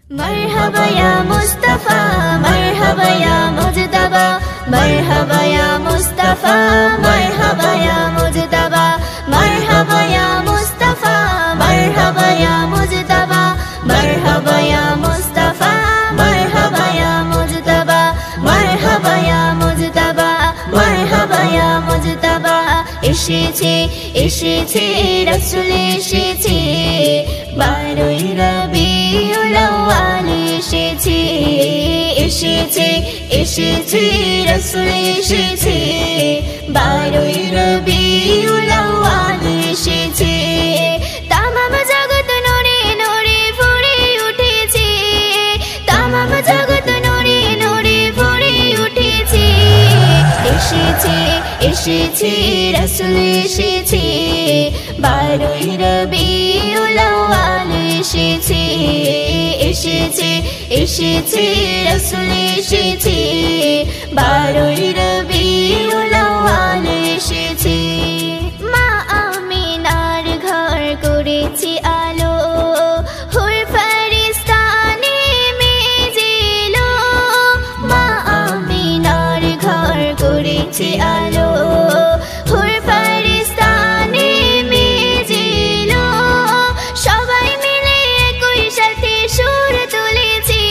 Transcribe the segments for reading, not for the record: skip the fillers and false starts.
मरहबा या मुस्तफा मरहबा या मुजतबा मरहबा या मुस्तफा मरहबा या मुजतबा मरहबा या मुस्तफा मरहबा या मुजतबा मरहबा या मुस्तफा मरहबा या मुजतबा मरहबा या मुजतबा मरहबा या मुजतबा এসেছে এসেছে রাসূল এসেছে 12ই রবিউল আউয়াল এসেছে এসেছে এসেছে রাসূল এসেছে 12ই রবিউল আউয়াল এসেছে তামাম জগৎ নূরে নূরে ভরে উঠেছে তামাম জগৎ নূরে নূরে ভরে উঠেছে এসেছে এসেছে রাসূল এসেছে 12ই রবিউল আউয়াল এসেছে এসেছে এসেছে রাসূল এসেছে 12ই রবিউল আউয়াল এসেছে মা আমিনার ঘর করেছি আলো হুর ফেরেশতা নেমে এলো মা আমিনার ঘর করেছি আলো হুর ফেরেশতা নেমে এলো সবাই মিলে একই সাথে সুর তুলেছে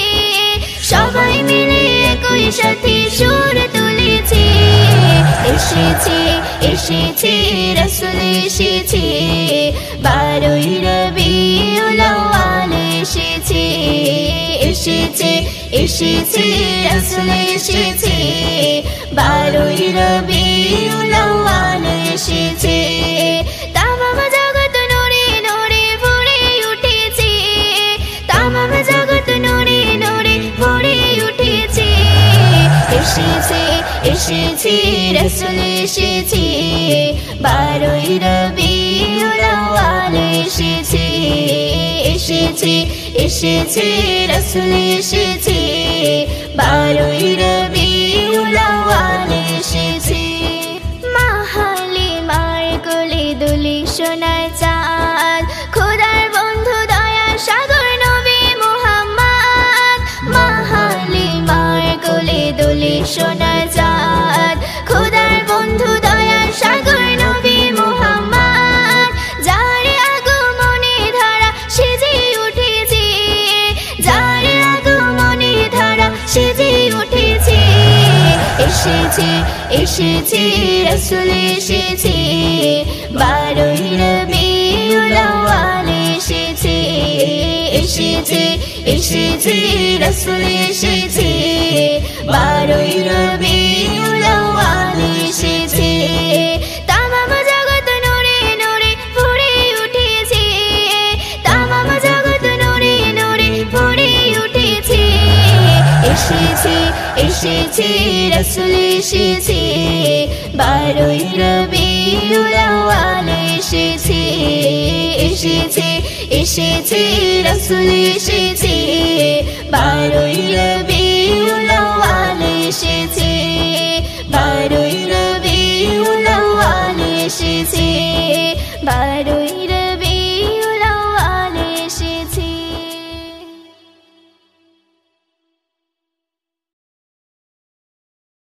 সবাই মিলে একই সাথে সুর তুলেছে এসেছে এসেছে রাসূল এসেছে 12ই রবিউল আউয়াল এসেছে এসেছে এসেছে রাসূল এসেছে 12ই রবিউল আউয়াল এসেছে তামাম জগৎ নূরে নূরে ভরে উঠেছে তামাম জগৎ নূরে নূরে ভরে উঠেছে এসেছে এসেছে রাসূল এসেছে 12ই রবিউল আউয়াল এসেছে এসেছে এসেছে রাসূল এসেছে 12ই রবিউল আউয়াল এসেছে মা হালিমার কোলে দুলি সোনার চাঁদ খোদার বন্ধু দয়ার সাগর নবী মুহাম্মদ মা হালিমার কোলে দুলি সোনার চাঁদ খোদার বন্ধু দয়ার সাগর নবী মুহাম্মদ যার আগমনে ধারা সেজে উঠেছে যার আগমনে ধারা সেজে উঠেছে এসেছে এসেছে রাসূল এসেছে 12ই রবিউল আউয়াল এসেছে এসেছে এসেছে রাসূল এসেছে 12ই রবিউল আউয়াল এসেছে তামাম জগৎ নূরে নূরে ভরে উঠেছে তামাম জগৎ নূরে নূরে ভরে উঠেছে এসেছে এসেছে রাসূল এসেছে 12ই রবিউল আউয়াল এসেছে এসেছে এসেছে রাসূল এসেছে 12ই